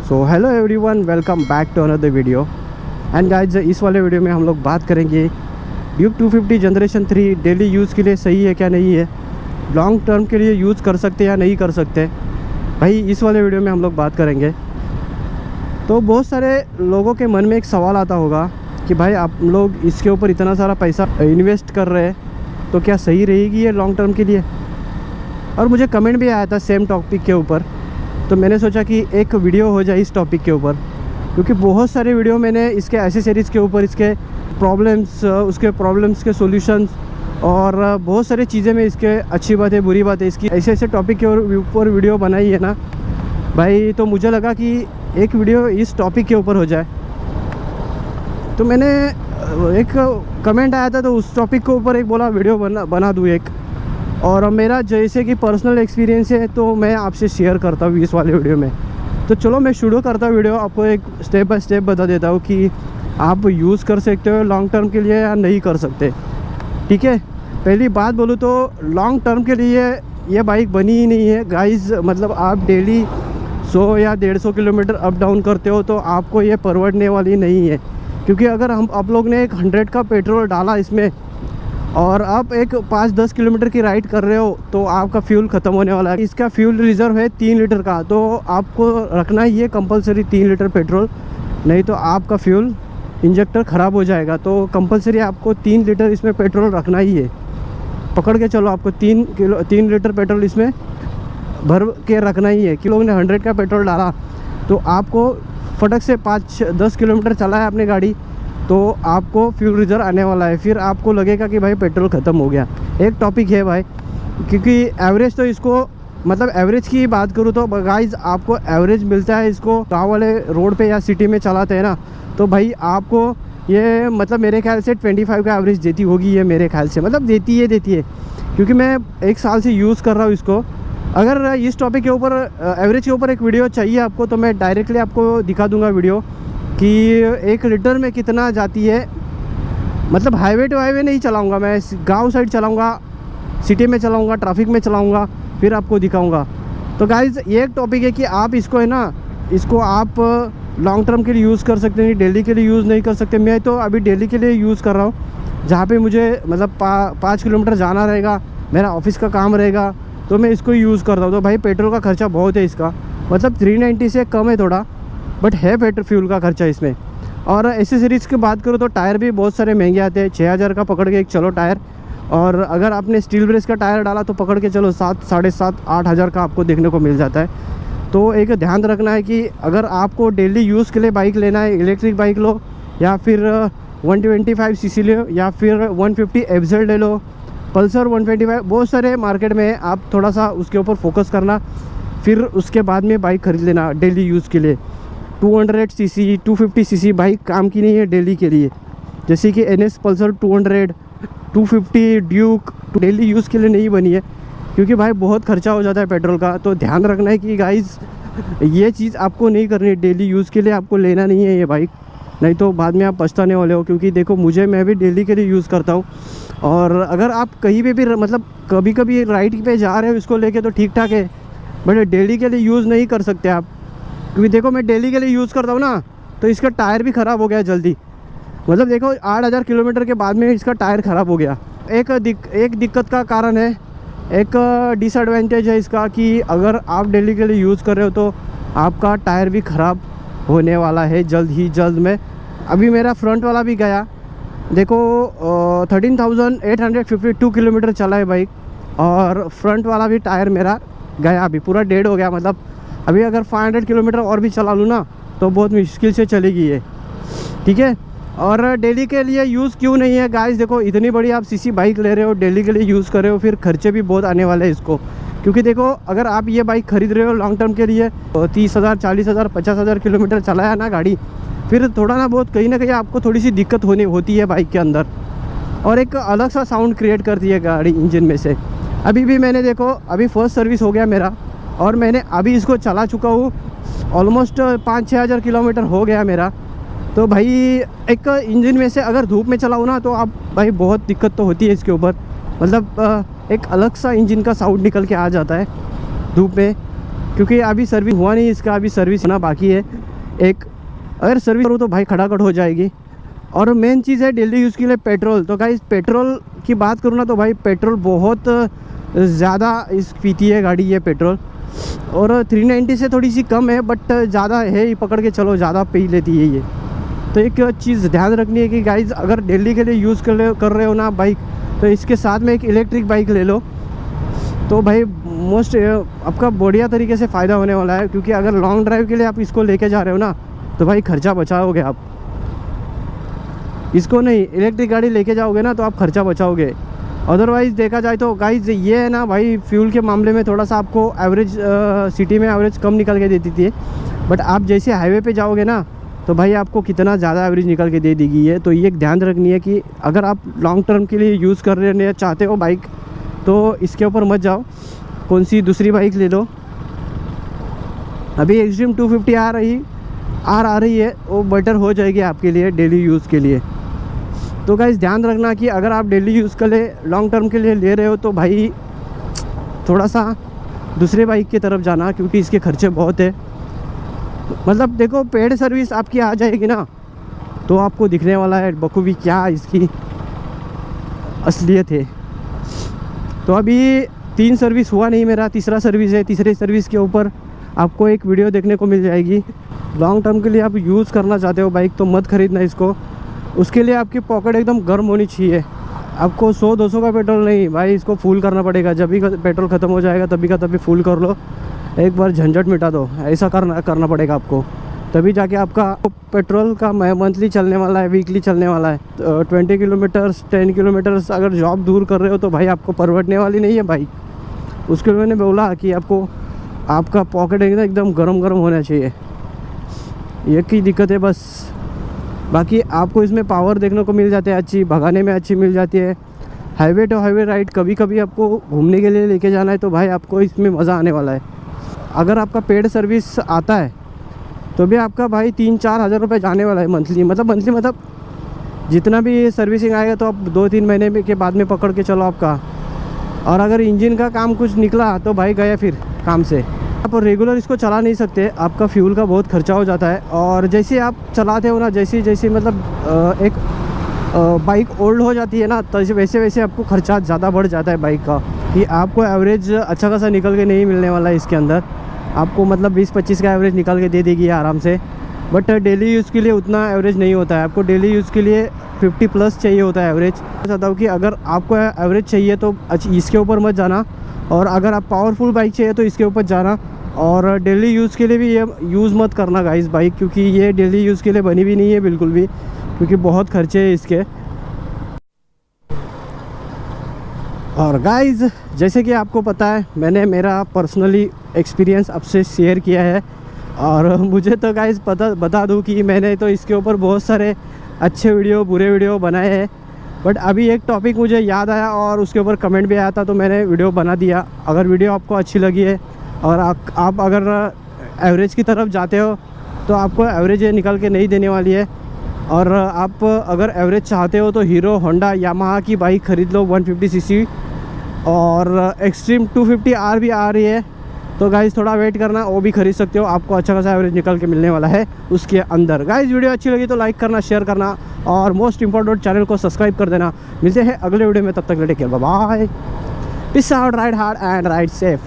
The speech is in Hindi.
So hello everyone, welcome back to another video. And guys, इस वाले वीडियो में हम लोग बात करेंगे ड्यूक 250 जनरेशन 3 डेली यूज़ के लिए सही है क्या नहीं है, लॉन्ग टर्म के लिए यूज़ कर सकते या नहीं कर सकते भाई। इस वाले वीडियो में हम लोग बात करेंगे। तो बहुत सारे लोगों के मन में एक सवाल आता होगा कि भाई आप लोग इसके ऊपर इतना सारा पैसा इन्वेस्ट कर रहे हैं तो क्या सही रहेगी ये लॉन्ग टर्म के लिए। और मुझे कमेंट भी आया था सेम टॉपिक के ऊपर, तो मैंने सोचा कि एक वीडियो हो जाए इस टॉपिक के ऊपर, क्योंकि बहुत सारे वीडियो मैंने इसके एसेसरीज़ के ऊपर, इसके प्रॉब्लम्स, उसके प्रॉब्लम्स के सॉल्यूशंस और बहुत सारी चीज़ें में इसके अच्छी बातें बुरी बातें इसकी ऐसे ऐसे टॉपिक के ऊपर वीडियो बनाई है ना भाई। तो मुझे लगा कि एक वीडियो इस टॉपिक के ऊपर हो जाए। तो मैंने एक कमेंट आया था तो उस टॉपिक के ऊपर एक बोला वीडियो बना दूँ एक, और मेरा जैसे कि पर्सनल एक्सपीरियंस है तो मैं आपसे शेयर करता हूँ इस वाले वीडियो में। तो चलो मैं शुरू करता हूँ वीडियो, आपको एक स्टेप बाय स्टेप बता देता हूँ कि आप यूज़ कर सकते हो लॉन्ग टर्म के लिए या नहीं कर सकते। ठीक है, पहली बात बोलूँ तो लॉन्ग टर्म के लिए ये बाइक बनी ही नहीं है गाइज़। मतलब आप डेली 100 या 150 किलोमीटर अप डाउन करते हो तो आपको ये परवड़ने वाली नहीं है, क्योंकि अगर आप लोग ने एक 100 का पेट्रोल डाला इसमें और आप एक 5-10 किलोमीटर की राइड कर रहे हो तो आपका फ्यूल ख़त्म होने वाला है। इसका फ्यूल रिज़र्व है 3 लीटर का, तो आपको रखना ही है कंपलसरी 3 लीटर पेट्रोल, नहीं तो आपका फ्यूल इंजेक्टर ख़राब हो जाएगा। तो कंपलसरी आपको 3 लीटर इसमें पेट्रोल रखना ही है। पकड़ के चलो, आपको 3 लीटर पेट्रोल इसमें भर के रखना ही है। कि लोग ने 100 का पेट्रोल डाला तो आपको फटक से 5-10 किलोमीटर चलाया अपनी गाड़ी तो आपको फ्यूल रिजर्व आने वाला है। फिर आपको लगेगा कि भाई पेट्रोल ख़त्म हो गया। एक टॉपिक है भाई, क्योंकि एवरेज तो इसको, मतलब एवरेज की बात करूँ तो गाइज आपको एवरेज मिलता है इसको गाँव वाले रोड पे या सिटी में चलाते हैं ना, तो भाई आपको ये मतलब मेरे ख्याल से 25 का एवरेज देती होगी ये, मेरे ख्याल से मतलब देती है, क्योंकि मैं 1 साल से यूज़ कर रहा हूँ इसको। अगर इस टॉपिक के ऊपर एवरेज के ऊपर एक वीडियो चाहिए आपको तो मैं डायरेक्टली आपको दिखा दूँगा वीडियो कि 1 लीटर में कितना जाती है। मतलब हाईवे टू हाईवे नहीं चलाऊंगा मैं, गांव साइड चलाऊंगा, सिटी में चलाऊंगा, ट्रैफिक में चलाऊंगा, फिर आपको दिखाऊंगा। तो गाइज़ ये एक टॉपिक है कि आप इसको है ना, इसको आप लॉन्ग टर्म के लिए यूज़ कर सकते हैं, डेली के लिए यूज़ नहीं कर सकते। मैं तो अभी डेली के लिए यूज़ कर रहा हूँ, जहाँ पे मुझे मतलब 5 किलोमीटर जाना रहेगा, मेरा ऑफिस का काम रहेगा, तो मैं इसको यूज़ करता हूँ। तो भाई पेट्रोल का खर्चा बहुत है इसका, मतलब 390 से कम है थोड़ा, बट है पेट्रोल फ्यूल का खर्चा इसमें। और एसेसरीज़ की बात करो तो टायर भी बहुत सारे महंगे आते हैं। 6000 का पकड़ के एक चलो टायर, और अगर आपने स्टील ब्रेस का टायर डाला तो पकड़ के चलो 7, 7.5, 8 का आपको देखने को मिल जाता है। तो एक ध्यान रखना है कि अगर आपको डेली यूज़ के लिए बाइक लेना है, इलेक्ट्रिक बाइक लो या फिर 125 सीसी लो या फिर 150 FZ ले लो, पल्सर 125, बहुत सारे मार्केट में। आप थोड़ा सा उसके ऊपर फोकस करना, फिर उसके बाद में बाइक खरीद लेना डेली यूज़ के लिए। 200 सीसी 250 सीसी बाइक काम की नहीं है डेली के लिए, जैसे कि NS Pulsar 200 250 Duke daily use के लिए नहीं बनी है, क्योंकि भाई बहुत खर्चा हो जाता है पेट्रोल का। तो ध्यान रखना है कि गाइज़ ये चीज़ आपको नहीं करनी है, डेली यूज़ के लिए आपको लेना नहीं है ये बाइक, नहीं तो बाद में आप पछताने वाले हो। क्योंकि देखो मैं भी डेली के लिए यूज़ करता हूँ, और अगर आप कहीं पे भी मतलब कभी कभी राइड पे जा रहे हो इसको लेके तो ठीक ठाक है, बट डेली के लिए यूज़ नहीं कर सकते आप। क्योंकि देखो मैं डेली के लिए यूज़ करता हूँ ना, तो इसका टायर भी ख़राब हो गया जल्दी। मतलब देखो 8000 किलोमीटर के बाद में इसका टायर ख़राब हो गया। एक दिक्कत का कारण है, एक डिसएडवांटेज है इसका कि अगर आप डेली के लिए यूज़ कर रहे हो तो आपका टायर भी ख़राब होने वाला है जल्द में। अभी मेरा फ्रंट वाला भी गया, देखो 13,852 किलोमीटर चला है बाइक, और फ्रंट वाला भी टायर मेरा गया, अभी पूरा डेड हो गया। मतलब अभी अगर 500 किलोमीटर और भी चला लूँ ना तो बहुत मुश्किल से चलेगी ये। ठीक है, और डेली के लिए यूज़ क्यों नहीं है गाइस, देखो इतनी बड़ी आप सीसी बाइक ले रहे हो, डेली के लिए यूज़ कर रहे हो, फिर खर्चे भी बहुत आने वाले हैं इसको। क्योंकि देखो अगर आप ये बाइक खरीद रहे हो लॉन्ग टर्म के लिए, 30,000 40,000 50,000 किलोमीटर चलाया ना गाड़ी, फिर थोड़ा ना बहुत कहीं ना कहीं आपको थोड़ी सी दिक्कत होती है बाइक के अंदर, और एक अलग सा साउंड क्रिएट करती है गाड़ी इंजन में से। अभी भी मैंने देखो अभी फर्स्ट सर्विस हो गया मेरा, और मैंने अभी इसको चला चुका हूँ ऑलमोस्ट 5-6 हज़ार किलोमीटर हो गया मेरा। तो भाई एक इंजन में से अगर धूप में चलाओ ना तो आप भाई बहुत दिक्कत तो होती है इसके ऊपर। मतलब एक अलग सा इंजन का साउंड निकल के आ जाता है धूप में। क्योंकि अभी सर्विस हुआ नहीं इसका, अभी सर्विस होना बाकी है। एक अगर सर्विस करूँ तो भाई खड़ाखड़ हो जाएगी। और मेन चीज़ है डेली यूज़ के लिए पेट्रोल। तो गाइस पेट्रोल की बात करूँ ना तो भाई पेट्रोल बहुत ज़्यादा इस पीती है गाड़ी ये पेट्रोल। और 390 से थोड़ी सी कम है, बट ज़्यादा है ही, पकड़ के चलो ज़्यादा पी लेती है ये। तो एक चीज़ ध्यान रखनी है कि गाइस अगर डेली के लिए यूज़ कर रहे हो ना बाइक, तो इसके साथ में एक इलेक्ट्रिक बाइक ले लो तो भाई मोस्ट आपका बढ़िया तरीके से फ़ायदा होने वाला है। क्योंकि अगर लॉन्ग ड्राइव के लिए आप इसको लेके जा रहे हो ना तो भाई खर्चा बचाओगे आप। इसको नहीं, इलेक्ट्रिक गाड़ी लेके जाओगे ना तो आप खर्चा बचाओगे। अदरवाइज़ देखा जाए तो गाइज ये है ना भाई, फ्यूल के मामले में थोड़ा सा आपको एवरेज सिटी में एवरेज कम निकल के देती थी, बट आप जैसे हाईवे पे जाओगे ना तो भाई आपको कितना ज़्यादा एवरेज निकल के दे देगी ये। तो ये ध्यान रखनी है कि अगर आप लॉन्ग टर्म के लिए यूज़ कर रहे चाहते हो बाइक तो इसके ऊपर मत जाओ, कौन सी दूसरी बाइक ले लो। अभी एक्सट्रीम 250 आ रही है, वो बेटर हो जाएगी आपके लिए डेली यूज़ के लिए। तो गाइस ध्यान रखना कि अगर आप डेली यूज़ के लिए लॉन्ग टर्म के लिए ले रहे हो तो भाई थोड़ा सा दूसरे बाइक की तरफ जाना, क्योंकि इसके खर्चे बहुत है। मतलब देखो पेड सर्विस आपकी आ जाएगी ना तो आपको दिखने वाला है बखूबी क्या इसकी असलियत है। तो अभी 3 सर्विस हुआ नहीं मेरा, तीसरा सर्विस है। तीसरे सर्विस के ऊपर आपको एक वीडियो देखने को मिल जाएगी। लॉन्ग टर्म के लिए आप यूज़ करना चाहते हो बाइक तो मत ख़रीदना इसको। उसके लिए आपकी पॉकेट एकदम गर्म होनी चाहिए। आपको 100-200 का पेट्रोल नहीं भाई, इसको फुल करना पड़ेगा। जब भी पेट्रोल ख़त्म हो जाएगा तभी का तभी फुल कर लो, एक बार झंझट मिटा दो। ऐसा करना पड़ेगा आपको, तभी जाके आपका पेट्रोल का मंथली चलने वाला है, वीकली चलने वाला है। 20 किलोमीटर्स 10 किलोमीटर्स अगर जॉब दूर कर रहे हो तो भाई आपको परवड़ने वाली नहीं है बाइक। उसके लिए मैंने बोला कि आपको आपका पॉकेट एकदम गरम होना चाहिए, ये की दिक्कत है बस। बाकी आपको इसमें पावर देखने को मिल जाती है अच्छी, भगाने में अच्छी मिल जाती है। हाईवे टू हाईवे राइड कभी कभी आपको घूमने के लिए लेके जाना है तो भाई आपको इसमें मज़ा आने वाला है। अगर आपका पेड सर्विस आता है तो भी आपका भाई 3-4 हज़ार रुपये जाने वाला है मंथली। मतलब जितना भी ये सर्विसिंग आएगा तो आप 2-3 महीने के बाद में पकड़ के चलो आपका। और अगर इंजन का काम कुछ निकला तो भाई गया फिर काम से। आप रेगुलर इसको चला नहीं सकते, आपका फ्यूल का बहुत खर्चा हो जाता है। और जैसे आप चलाते हो ना, जैसे मतलब एक बाइक ओल्ड हो जाती है ना तो वैसे आपको खर्चा ज़्यादा बढ़ जाता है बाइक का, कि आपको एवरेज अच्छा खासा निकल के नहीं मिलने वाला है इसके अंदर। आपको मतलब 20-25 का एवरेज निकल के दे देगी आराम से, बट डेली यूज़ के लिए उतना एवरेज नहीं होता है। आपको डेली यूज़ के लिए 50+ चाहिए होता है एवरेज। मैं चाहता हूँ कि अगर आपको एवरेज चाहिए तो इसके ऊपर मत जाना, और अगर आप पावरफुल बाइक चाहिए तो इसके ऊपर जाना। और डेली यूज़ के लिए भी ये यूज़ मत करना गाइस बाइक, क्योंकि ये डेली यूज़ के लिए बनी भी नहीं है बिल्कुल भी, क्योंकि बहुत खर्चे हैं इसके। और गाइस जैसे कि आपको पता है मैंने मेरा पर्सनली एक्सपीरियंस आपसे शेयर किया है, और मुझे तो गाइस बता दूं कि मैंने तो इसके ऊपर बहुत सारे अच्छे वीडियो बुरे वीडियो बनाए हैं, बट अभी एक टॉपिक मुझे याद आया और उसके ऊपर कमेंट भी आया था तो मैंने वीडियो बना दिया। अगर वीडियो आपको अच्छी लगी है और आप अगर एवरेज की तरफ जाते हो तो आपको एवरेज निकल के नहीं देने वाली है। और आप अगर एवरेज चाहते हो तो हीरो होंडा यामाहा की बाइक ख़रीद लो 150 सीसी, और एक्सट्रीम 250 आर भी आ रही है तो गाइज़ थोड़ा वेट करना, वो भी खरीद सकते हो। आपको अच्छा खासा एवरेज निकल के मिलने वाला है उसके अंदर। गाइज़ वीडियो अच्छी लगी तो लाइक करना, शेयर करना, और मोस्ट इंपॉर्टेंट चैनल को सब्सक्राइब कर देना। मिलते हैं अगले वीडियो में, तब तक take care, bye bye, peace out, ride hard and ride safe.